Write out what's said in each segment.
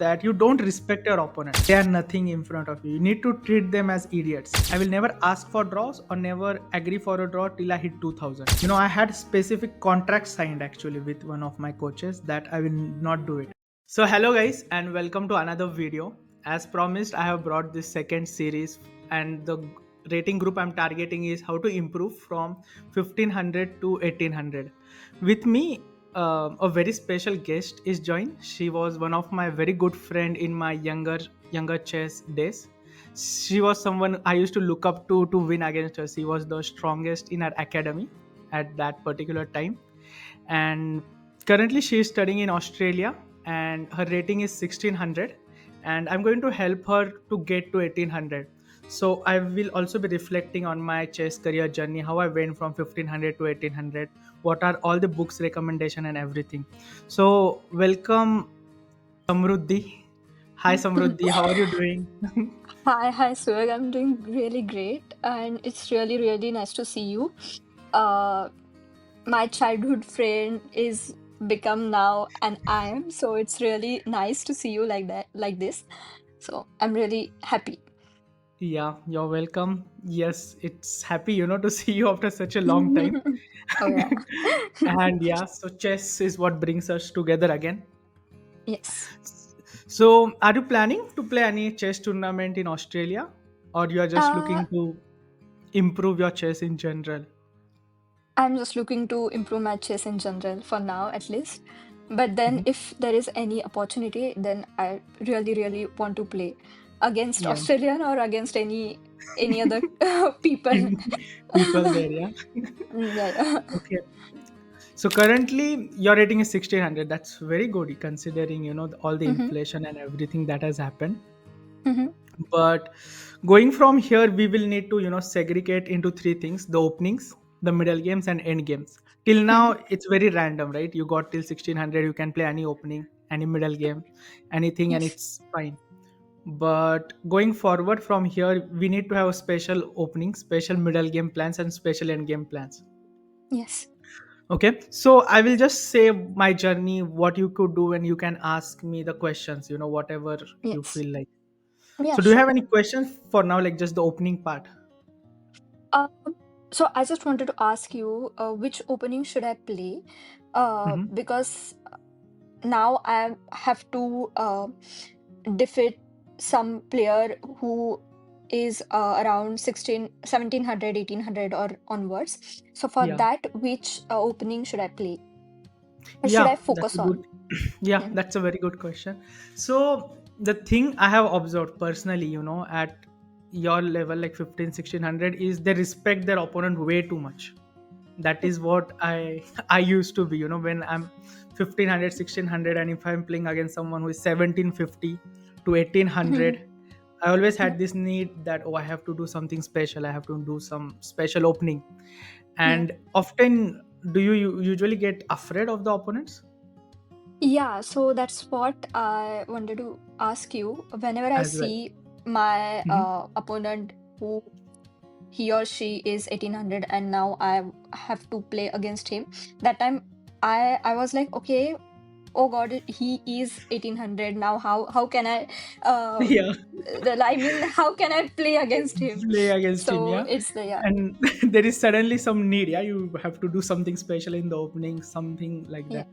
that you don't respect your opponent. They are nothing in front of you. You need to treat them as idiots. I will never ask for draws or never agree for a draw till I hit 2000. I had specific contract signed actually with one of my coaches that I will not do it. So hello guys and welcome to another video. As promised, I have brought this second series, and the rating group I'm targeting is how to improve from 1500 to 1800. With me, a very special guest is joined. She was one of my very good friend in my younger chess days. She was someone I used to look up to win against her. She was the strongest in her academy at that particular time, and currently she is studying in Australia, and her rating is 1600, and I'm going to help her to get to 1800. So I will also be reflecting on my chess career journey, how I went from 1500 to 1800, what are all the books recommendation and everything. So welcome, Samruddhi. Hi Samruddhi, how are you doing? Hi, Suyog. I'm doing really great, and it's really nice to see you. Uh, my childhood friend is become now an I am, so it's really nice to see you like that, like this. So I'm really happy. Yeah, you're welcome. Yes, it's happy, to see you after such a long time. Oh yeah. And yeah, so chess is what brings us together again. Yes. So, are you planning to play any chess tournament in Australia, or you are just Uh, looking to improve your chess in general? I'm just looking to improve my chess in general for now, at least. But then, Mhm. if there is any opportunity, then I really want to play against Yeah, Australian or against any other people. people there, yeah. Yeah. Okay. So currently your rating is 1600. That's very good considering all the Mm-hmm. inflation and everything that has happened. Mm-hmm. But going from here, we will need to segregate into three things: the openings, the middle games, and end games. Till Mm-hmm. now it's very random, right? You got till 1600, you can play any opening, any middle game, anything, and Yes. it's fine. But going forward from here, we need to have a special opening, special middle game plans, and special end game plans. Yes. Okay, so I will just say my journey, what you could do, and you can ask me the questions, whatever you Yes. feel like. Yeah, So do you have sure. any questions for now, like just the opening part? Um, so I just wanted to ask you, which opening should I play? Hmm. Because now I have to defeat some player who is around 1700, 1800, or onwards. So for Yeah, that, which opening should I play? Or should yeah, I that's a focus good. on? Yeah, Mhm. that's a very good question. So the thing I have observed personally, at your level, like 15, 1600, is they respect their opponent way too much. That is what I used to be, when I'm 1500, 1600, and if I'm playing against someone who is 1750 to 1800, I always had this need that, oh, I have to do something special, I have to do some special opening. Yeah. And often, do you usually get afraid of the opponents Yeah, so that's what I wanted to ask you. Whenever I as well? see my Hmm. opponent who he or she is 1800 and now I have to play against him, that time I was like, okay, oh God, he is 1800 now. How can I uh Yeah, I mean, how can I play against him? play against him, So yeah. it's the yeah, And there is suddenly some need, yeah, you have to do something special in the opening, something like yeah. that.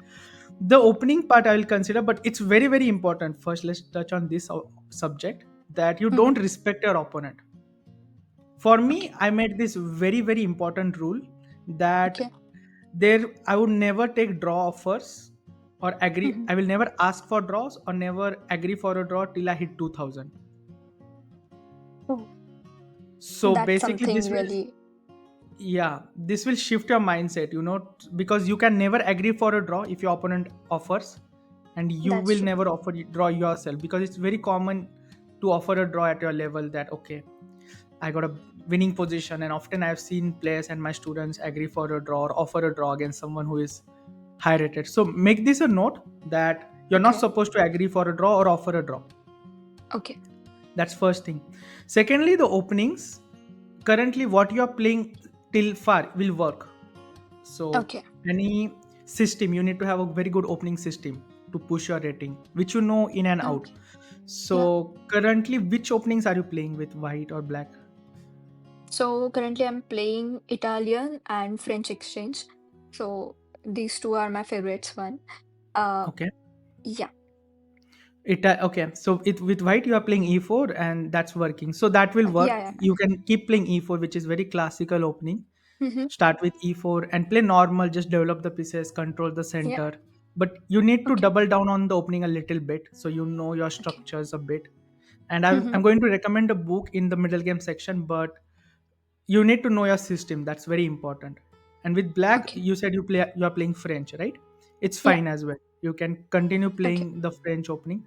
The opening part I will consider, but it's very important. First, let's touch on this subject, that you Hmm. don't respect your opponent. For me, Okay. I made this very important rule that Okay. there I would never take draw offers or agree. Hmm. I will never ask for draws or never agree for a draw till I hit 2000. Oh, So that's basically something this will, really. yeah, this will shift your mindset, because you can never agree for a draw if your opponent offers, and you That's will true. never offer draw yourself, because it's very common to offer a draw at your level, that okay, I got a winning position, and often I've seen players and my students agree for a draw or offer a draw against someone who is high rated. So make this a note that you're not Okay. supposed to agree for a draw or offer a draw. Okay. That's first thing. Secondly, the openings. Currently, what you are playing till far will work. So Okay. any system, you need to have a very good opening system. to push your rating, which you know in and out. Okay. Yeah. So currently, which openings are you playing with, white or black? So currently I'm playing Italian and French exchange. So these two are my favorites one. Uh Okay. yeah. Okay, so it with white you are playing e4 and that's working. So that will Yeah, work. yeah. You can keep playing e4, which is very classical opening. Mm-hmm. Start with e4 and play normal, just develop the pieces, control the Yeah. center. But you need to Okay. double down on the opening a little bit so you know your Okay. structures a bit. And I'm, Mm-hmm. I'm going to recommend a book in the middle game section, but you need to know your system. That's very important. And with black, Okay. you said you are playing French, right? It's Yeah. fine as well. You can continue Okay. playing the French opening,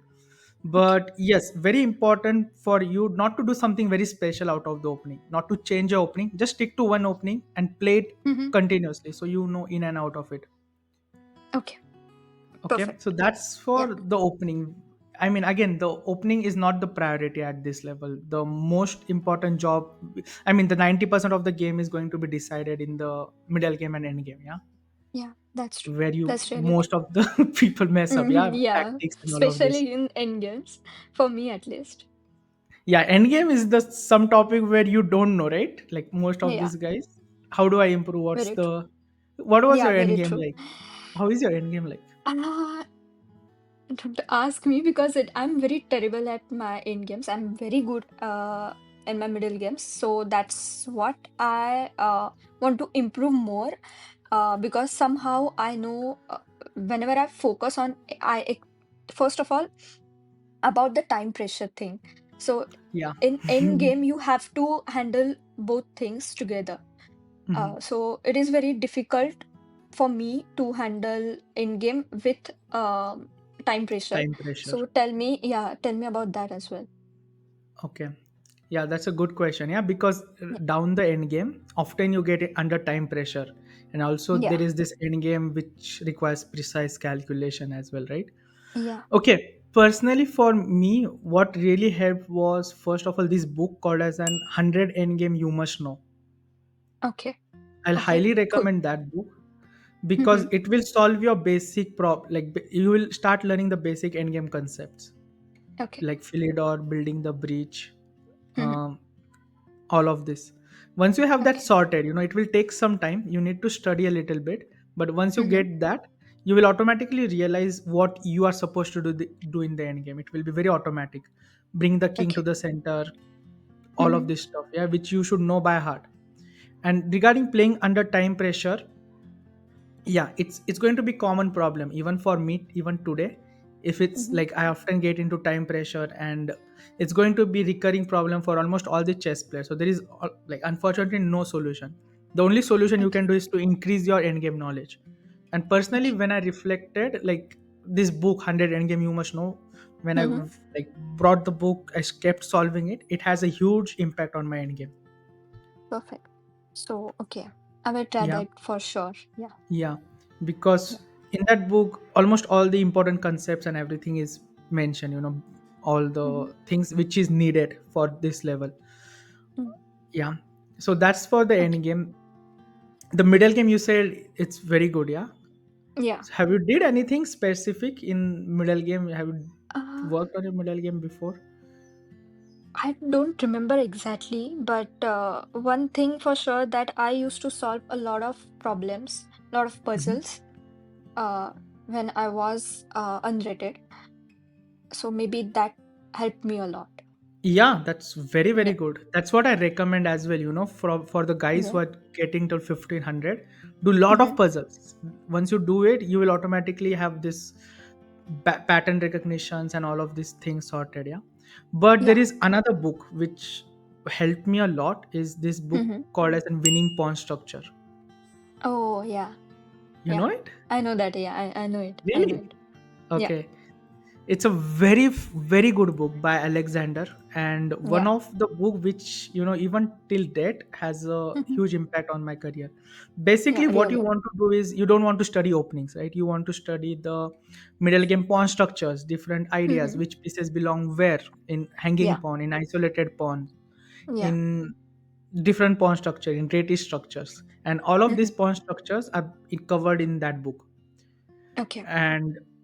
Okay. but yes, very important for you not to do something very special out of the opening, not to change your opening, just stick to one opening and play it Mm-hmm. continuously so you know in and out of it. Okay. Okay, so Perfect. that's Yeah. for the opening. I mean, again, the opening is not the priority at this level. The most important job, I mean, the 90% of the game is going to be decided in the middle game and end game. Yeah, Yeah. That's true. where you That's really true. most of the people mess up. Yeah, Yeah. tactics and all of this. Especially in endgames, for me at least. Yeah, endgame is the some topic where you don't know, right? Like most of Yeah. these guys. How do I improve? Very true. What was Yeah, your very endgame true. like? How is your endgame like? Uh, don't ask me because I'm very terrible at my end games. I'm very good in my middle games. So that's what I want to improve more because somehow I know whenever I focus on first of all about the time pressure thing. So Yeah. in end game you have to handle both things together. Mhm. So it is very difficult for me to handle in game with time pressure. Time pressure. So tell me, yeah, tell me about that as well. Okay. Yeah, that's a good question. Yeah, because Yeah, down the end game, often you get it under time pressure. And also yeah, there is this end game which requires precise calculation as well, right? yeah. Okay. Personally, for me, what really helped was first of all this book called as an 100 end game you must know. Okay, I'll okay, highly cool. recommend that book because Mm-hmm. it will solve your basic you will start learning the basic end game concepts Okay. like Philidor, building the breach, Mm-hmm. um, all of this. Once you have that Okay. sorted, it will take some time. You need to study a little bit, but once you Mm-hmm. get that, you will automatically realize what you are supposed to do in the end game. It will be very automatic. Bring the king to Okay. the center, all of Mm-hmm. this stuff, yeah, which you should know by heart. And regarding playing under time pressure, yeah, it's going to be common problem even for me even today. If it's Mm-hmm. like I often get into time pressure, and it's going to be recurring problem for almost all the chess players. So there is like unfortunately no solution. The only solution you Okay. can do is to increase your endgame knowledge. And personally, Okay. when I reflected, like this book 100 endgame you must know, when I Mm-hmm. like brought the book, I kept solving it. It has a huge impact on my endgame. Perfect. So, okay. I will try Yeah. that for sure. Yeah. Yeah, Yeah. because in that book, almost all the important concepts and everything is mentioned, all Mm-hmm. the things which is needed for this level. Mm. Yeah. So that's for the Okay. end game. The middle game, you said it's very good. Yeah. Yeah. So have you did anything specific in middle game? Have you Uh, worked on a middle game before? I don't remember exactly, but one thing for sure that I used to solve a lot of problems, a lot of Mhm. puzzles, uh, when I was unrated. So maybe that helped me a lot. Yeah, that's very, very Yeah. good. That's what I recommend as well, for the guys who Yeah. are getting to 1500, do lot Mm-hmm. of puzzles. Once you do it, you will automatically have this pattern recognitions and all of these things sorted, yeah. But there Yeah. is another book which helped me a lot is this book Mm-hmm. called as a winning pawn structure. Oh, yeah. You know Yeah. it? I know that. Yeah. I know it. I know Really? it. Yeah. Okay. It's a very very good book by Alexander, and one Yeah. of the book which even till date has a Mm-hmm. huge impact on my career. Basically, Yeah. what you Really. want to do is you don't want to study openings, right? You want to study the middle game pawn structures, different ideas, Mm-hmm. which pieces belong where, in hanging Yeah. pawn, in isolated pawn, Yeah. in different pawn structure, in rated structures, and all of Mm-hmm. these pawn structures are covered in that book. Okay.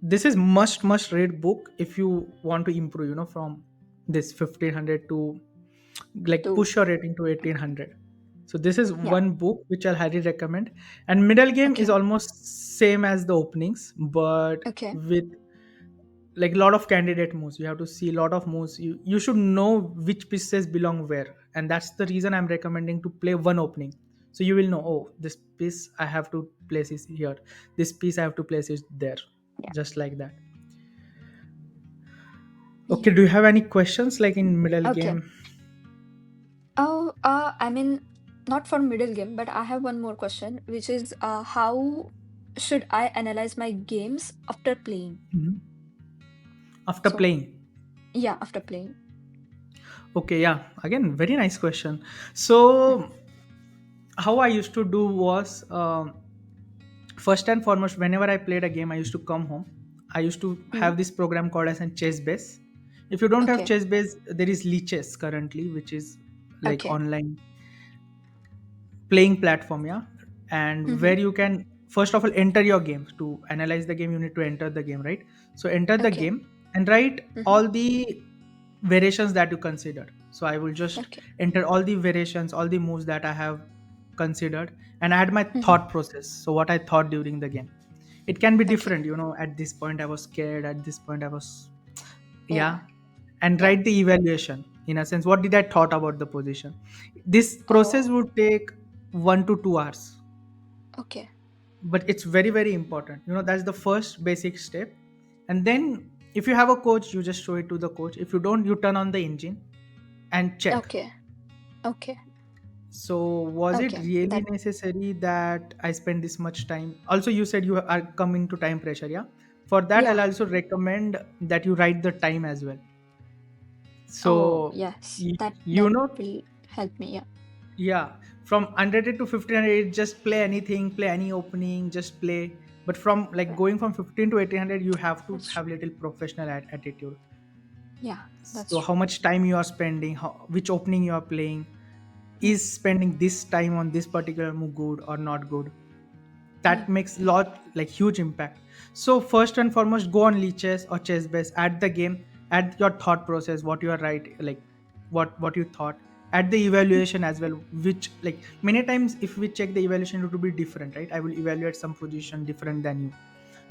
this is must read book if you want to improve, from this 1500 to like To push your rating to 1800. So this is yeah. one book which I'll highly recommend. And middle game is Okay. almost same as the openings, but Okay. with like a lot of candidate moves. You have to see a lot of moves. You should know which pieces belong where, and that's the reason I'm recommending to play one opening. So you will know, oh, this piece I have to place is here, this piece I have to place is there, Yeah. just like that. Okay, Yeah. do you have any questions like in middle Okay. game? Oh, I mean, not for middle game, but I have one more question, which is, how should I analyze my games after playing? Mhm. After So, playing. yeah, after playing. Okay, yeah, again, very nice question. Mm, So how I used to do was, first and foremost, whenever I played a game, I used to come home. I used to mm, have this program called as a chess base. If you don't have okay. chess base, there is Lichess currently, which is like Okay. online playing platform, yeah. And Mm-hmm. where you can first of all enter your game. To analyze the game, you need to enter the game, right? So enter the Okay. game and write Mm-hmm. all the variations that you considered. So I will just Okay. enter all the variations, all the moves that I have considered, and add my Mm-hmm. thought process, so what I thought during the game. It can be Okay. different, at this point I was scared, at this point I was, Yeah. yeah. And Yeah. write the evaluation, in a sense, what did I thought about the position. This process Oh, would take 1 to 2 hours, okay. but it's very very important. That's the first basic step. And then if you have a coach, you just show it to the coach. If you don't, you turn on the engine and check. Okay. Okay. So was it Okay. really That, necessary that I spend this much time? Also, you said you are coming to time pressure, yeah. For that, I'll yeah. also recommend that you write the time as well. Oh, So yes. y- That you that know will help me. Yeah. yeah, from 100 to 1500, just play anything, play any opening, just play. But from like Yeah. going from 15 to 1800, you have to That's true. have little professional attitude. Yeah, that's So true. how much time you are spending, which opening you are playing, Mm, is spending this time on this particular move good or not good? yeah. That makes lot like huge impact. So first and foremost, go on leeches or chess base, add the game, add your thought process, what you are right, like what you thought, add the Mm, evaluation as well, which like many times if we check the evaluation, it will be different, right? I will evaluate some position different than you.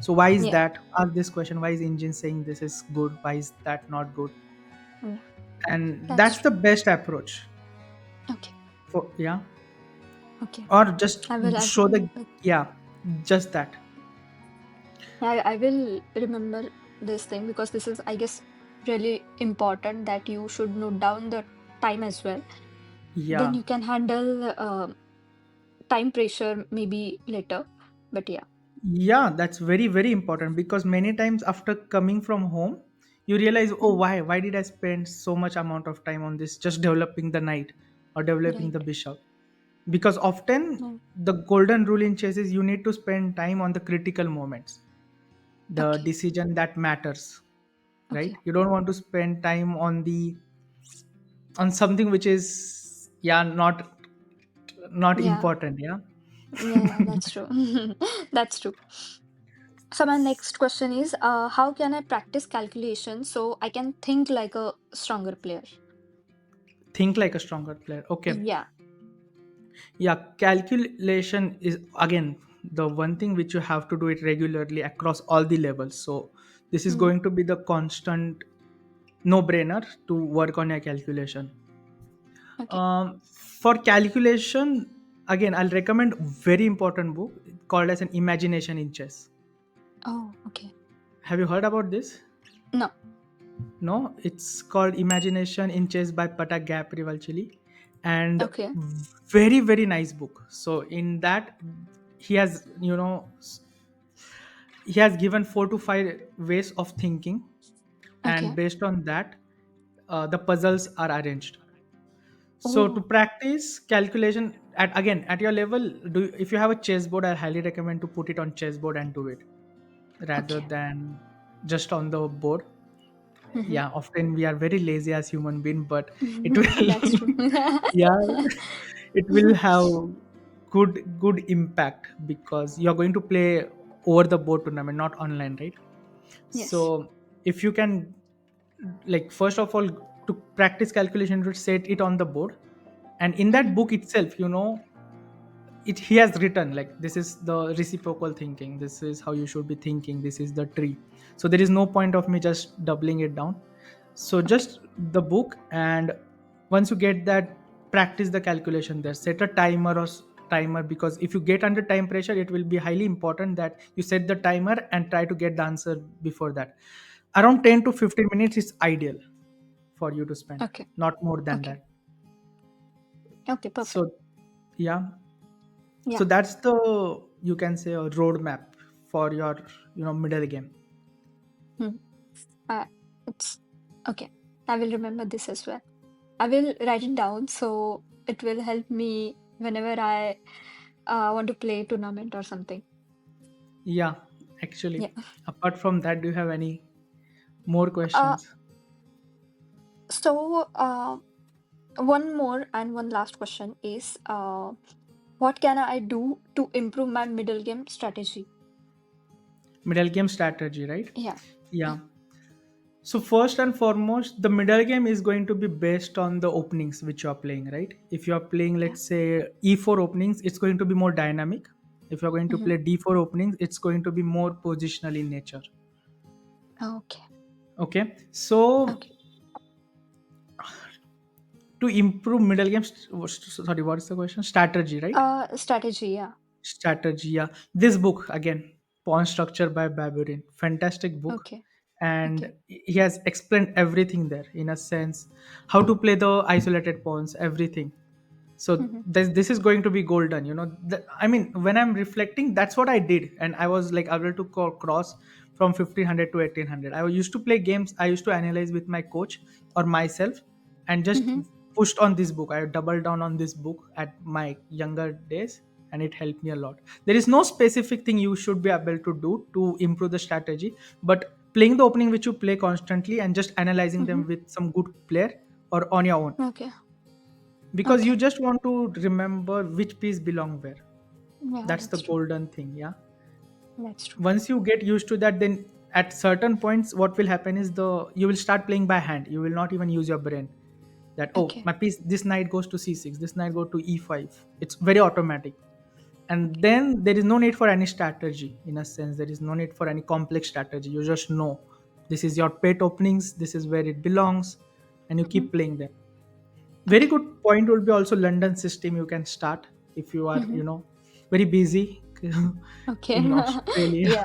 So why is yeah. that? Ask this question: why is engine saying this is good, why is that not good? Yeah. And That's that's the true. best approach Okay. for, yeah. Okay. Or just I show will the, yeah, just that. I will remember this thing because this is, I guess, really important that you should note down the time as well. Then Yeah. you can handle time pressure maybe later. But yeah, Yeah, that's very very important, because many times after coming from home, you realize, oh, mm, why did I spend so much amount of time on this, just developing the knight or developing the right. bishop? Because often Mm, the golden rule in chess is you need to spend time on the critical moments, the okay. decision that matters, right? Okay. You don't want to spend time on the on something which is, yeah, not Yeah. important, yeah. Yeah, that's true. That's true. So my next question is, how can I practice calculation so I can think like a stronger player? Think like a stronger player, okay. Yeah. Yeah, calculation is again the one thing which you have to do it regularly across all the levels. So this is Mm, going to be the constant no brainer to work on your calculation. okay. For calculation, again, I'll recommend very important book called as an Imagination in Chess. Oh, okay. Have you heard about this? No. No, it's called Imagination in Chess by Patak Gaprivalchili, and Okay. very very nice book. So in that, he has, he has given 4 to 5 ways of thinking, and Okay. based on that, the puzzles are arranged. So to Oh, practice calculation at your level, if you have a chessboard, I highly recommend to put it on chessboard and do it rather okay. than just on the board. Mm-hmm. Yeah, often we are very lazy as human being, but it will That's true. yeah, it will have good impact, because you're going to play over the board tournament, not online, right? Yes. So if you can, like, first of all, to practice calculation, to set it on the board. And in Mm-hmm. that book itself, it he has written like, this is the reciprocal thinking, this is how you should be thinking, this is the tree. So there is no point of me just doubling it down. So Okay. just the book, and once you get that, practice the calculation there, set a timer timer, because if you get under time pressure, it will be highly important that you set the timer and try to get the answer before that. Around 10 to 15 minutes is ideal for you to spend, Okay. not more than Okay. that. Okay. Perfect. So yeah, Yeah. so that's the, you can say, a roadmap for your middle game. Hmm. Uh, it's okay. I will remember this as well. I will write it down so it will help me whenever I want to play tournament or something. Yeah, actually, Yeah. apart from that, do you have any more Uh, questions? so one more and one last question is what can I do to improve my middle game strategy? Middle game strategy, right? Yeah. Yeah. So first and foremost, the middle game is going to be based on the openings which you are playing, right? If you are playing, Yeah. let's say, e4 openings, it's going to be more dynamic. If you are going to Hmm. play d4 openings, it's going to be more positional in nature. Okay. Okay, so Okay. to improve middle game, sorry, what's the question? Strategy, right? Strategy. Yeah. Strategy, yeah. This book again, Pawn Structure by Baburin, fantastic book. Okay. And Okay. he has explained everything there, in a sense, how to play the isolated pawns, everything. So Hmm. this is going to be golden, I mean, when I'm reflecting, that's what I did, and I was like able to cross from 1500 to 1800. I used to play games, I used to analyze with my coach or myself, and just Hmm. pushed on this book. I doubled down on this book at my younger days, and it helped me a lot. There is no specific thing you should be able to do to improve the strategy, but playing the opening which you play constantly and just analyzing Hmm. them with some good player or on your own, Okay. because you Okay. just want to remember which piece belong where. Yeah, That's the that's true. golden thing, yeah. That's true. Once you get used to that, then at certain points what will happen is, the you will start playing by hand, you will not even use your brain, that, oh, Okay. my piece this knight goes to c6, this knight go to e5. It's very automatic. And Okay. then there is no need for any strategy, in a sense, there is no need for any complex strategy. You just know this is your pet openings, this is where it belongs, and you Hmm. keep playing them. Very Okay. good point will be also London system. You can start if you are Hmm. very busy Okay. in Australia. Yeah.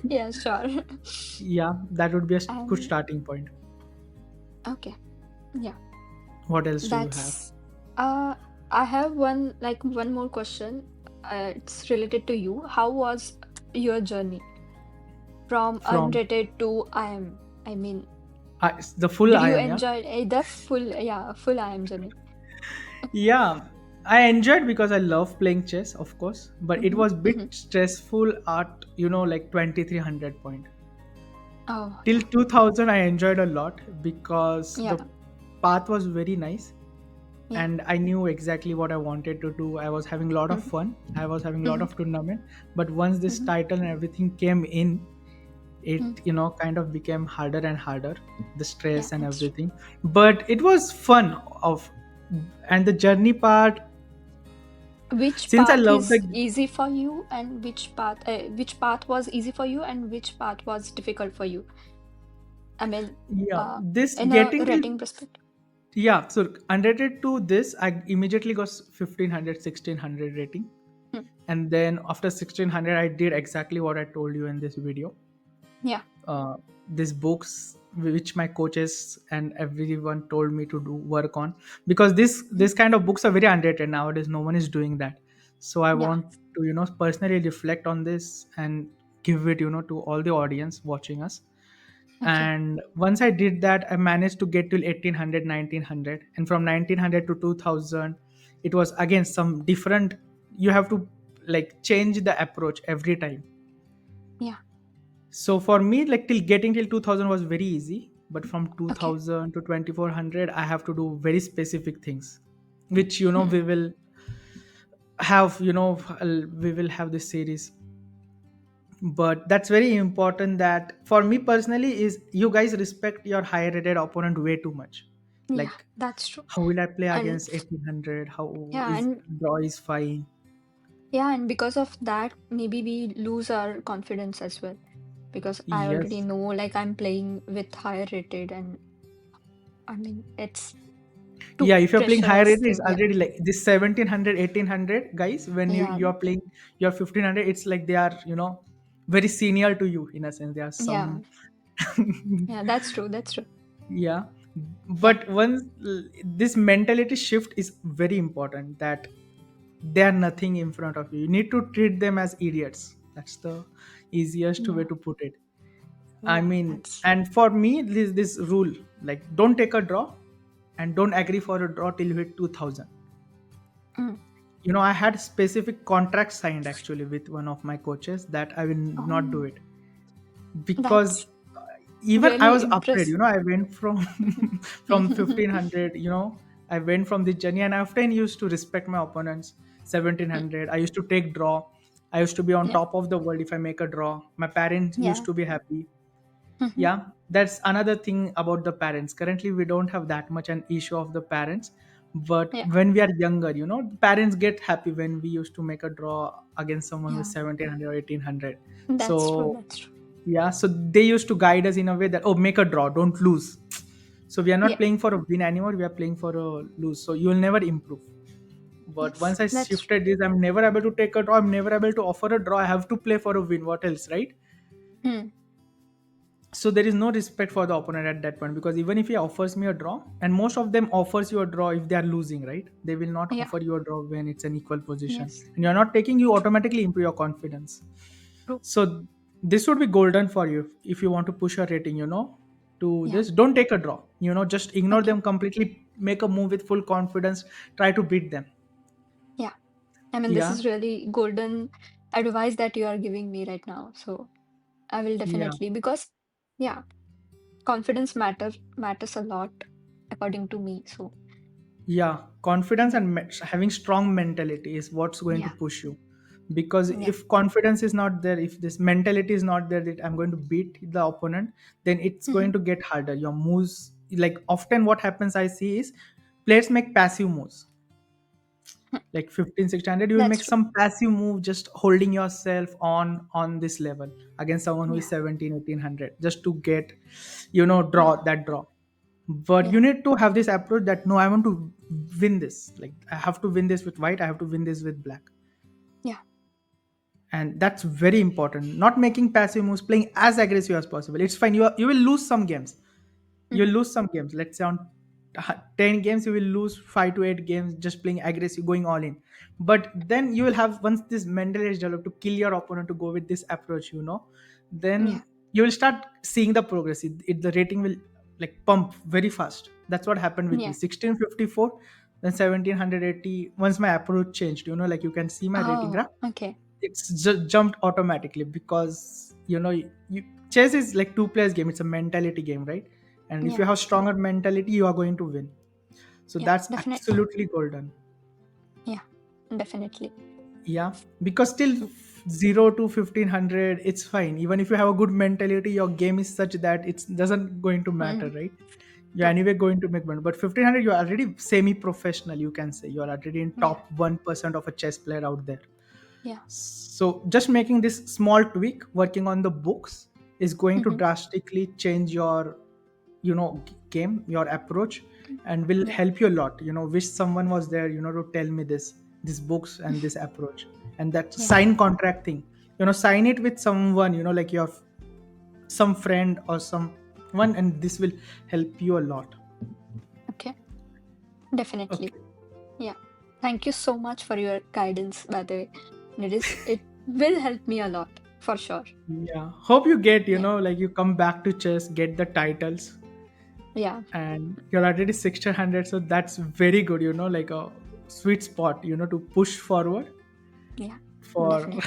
Yeah, sure. Yeah, that would be a good And starting point. okay. Yeah. What else do you have? That's uh I have one more question. It's related to you. How was your journey from From unrated to IM? I mean, the full did I you am, yeah. enjoy the full IM journey? Yeah, I enjoyed because I love playing chess, of course, but it Mm-hmm. was bit Mm-hmm. stressful at like 2300 point. Oh, Till yeah. 2000 I enjoyed a lot because Yeah. the path was very nice, Yeah. and I knew exactly what I wanted to do. I was having a lot of Mm-hmm. fun. I was having a lot Mm-hmm. of tournament. But once this Mm-hmm. title and everything came in, it Mm. kind of became harder and harder, the Yeah, stress and that's true. everything. But it was fun of, and the journey part. Which Since I path love the, is easy for you and which path was easy for you and which path was difficult for you? I mean, yeah, uh, this in a getting till, rating perspective. yeah, so unrated to this, I immediately got 1500, 1600 rating. Hmm. And then after 1600, I did exactly what I told you in this video. Yeah. These books which my coaches and everyone told me to do work on, because Mhm. this kind of books are very underrated nowadays, no one is doing that. So I Yeah. want to personally reflect on this and give it to all the audience watching us. Okay. And once I did that, I managed to get till 1800, 1900, and from 1900 to 2000, it was again some different. You have to like change the approach every time. Yeah. So for me, like till getting till 2000 was very easy, but from Okay. 2000 to 2400, I have to do very specific things, which Hmm. we will have. We will have this series But that's very important, that for me personally is you guys respect your higher rated opponent way too much. Yeah, Like, that's true. how will I play And against 1800? How yeah, is and draw is fine. yeah, and because of that, maybe we lose our confidence as well. Because I already Yes. know, like, I'm playing with higher rated, and I mean, it's too Yeah, if you're playing higher pressurized rated, it's thing. Yeah, already like this 1700, 1800 guys. When yeah, you're playing your 1500, it's like they are, very senior to you in a sense. They are yeah, some. yeah. That's true. That's true. Yeah, Yeah, but once this mentality shift is very important, that they are nothing in front of you. You need to treat them as idiots. That's the easiest way yeah, to put it. I yeah. mean, That's and for me, this rule, like, don't take a draw and don't agree for a draw till you hit 2000. mm. I had specific contract signed actually with one of my coaches that I will not do um, it, because that's even I really was afraid. impressive. I went from from 1500. I went from this journey, and I often used to respect my opponents. 1700, I used to take draw. I used to be on Yeah, top of the world if I make a draw. My parents used yeah, to be happy. mhm, Yeah, that's another thing about the parents. Currently we don't have that much an issue of the parents, but yeah, when we are younger, parents get happy when we used to make a draw against someone with yeah. 1700 or 1800. That's true. So That's true. yeah, so they used to guide us in a way that, oh, make a draw, don't lose. So we are not Yeah, playing for a win anymore, we are playing for a lose, so you will never improve. But yes, once I that's true. shifted this, I'm never able to take a draw, I'm never able to offer a draw, I have to play for a win, what else, right? Hmm. So there is no respect for the opponent at that point, because even if he offers me a draw, and most of them offers you a draw if they are losing, right? They will not Yeah, offer you a draw when it's an equal position yes, and you're not taking, you automatically improve your confidence. true. So this would be golden for you if you want to push your rating, to Yeah, this. Don't take a draw, just ignore okay. them completely, make a move with full confidence, try to beat them. Yeah. I mean, this Yeah. is really golden advice that you are giving me right now. So I will Yeah. definitely, because yeah, confidence matters a lot according to me. So Yeah, confidence yeah, and having strong mentality is what's going to yeah, push you. Because yeah, if confidence is not there, if this mentality is not there, that I'm going to beat the opponent, then it's mhm, going to get harder. Your moves, like, often what happens I see is players make passive moves. Like 15, 1600, you will that's make true. some passive move, just holding yourself on this level against someone who is Yeah, 17, 1800, just to get, yeah, draw that draw. But you yeah, need to have this approach that, no, I want to win this, like, I have to win this with white, I have to win this with black. yeah, And that's very important, not making passive moves, playing as aggressive as possible. It's fine, you will lose some games, you'll mhm, lose some games. Let's say on 10 games you will lose 5 to 8 games just playing aggressive, going all in. But then you will have, once this mentality is developed to kill your opponent, to go with this approach, yeah, then you will start seeing the progress. The rating will, like, pump very fast. That's what happened with me. yeah. 1654, then 1780. Once my approach changed, like, you can see my rating Oh, graph, okay. it's just jumped automatically, because chess is like two players game, it's a mentality game, right? And if you Yeah, have stronger mentality, you are going to win. So yeah, that's definitely. absolutely golden. Yeah, definitely. Yeah, because still Mm, 0 to 1500, it's fine. Even if you have a good mentality, your game is such that it doesn't going to matter, mm, right? You're true. anyway going to make money. But 1500, you're already semi-professional, you can say. You're already in Yeah, top 1% of a chess player out there. yeah, So just making this small tweak, working on the books, is going to mhm, drastically change your, game, your approach, and will yeah, help you a lot. Wish someone was there, to tell me this books and this approach. And that yeah. sign contract thing, sign it with someone, like your some friend or someone, and this will help you a lot. Okay, definitely. Okay. Yeah. Thank you so much for your guidance, by the way. It will help me a lot for sure. Yeah, hope you get, Yeah. like, you come back to chess, get the titles, Yeah. and you're already 1600, so that's very good, like a sweet spot, to push forward Yeah. for. Definitely.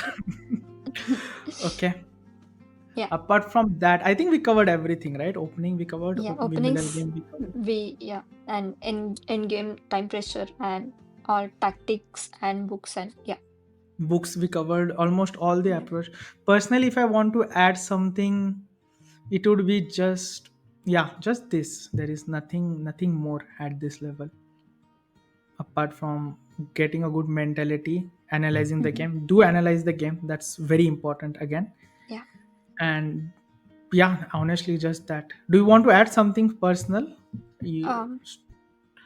Okay, Yeah. apart from that, I think we covered everything, right? Opening we covered, Yeah. middle Openings, game we covered. yeah. And in game time pressure and all tactics and books and yeah. Books, we covered almost all the Yeah. approach. Personally, if I want to add something, it would be just, yeah, just this. There is nothing more at this level apart from getting a good mentality, analyzing the Mhm. game. Do analyze the game. That's very important again. Yeah. And yeah, honestly, just that. Do you want to add something personal? You Um,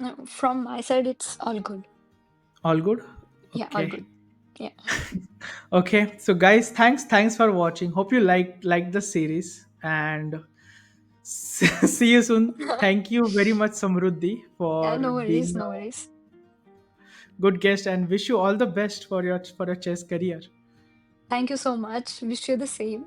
no, from my side, it's all good. all good? Yeah, all Okay. good. Yeah. Okay. So guys, thanks for watching. Hope you like the series and see you soon. Thank you very much, Samruddhi, Yeah, for no being worries, no a worries. good guest, and wish you all the best for your chess career. Thank you so much. Wish you the same.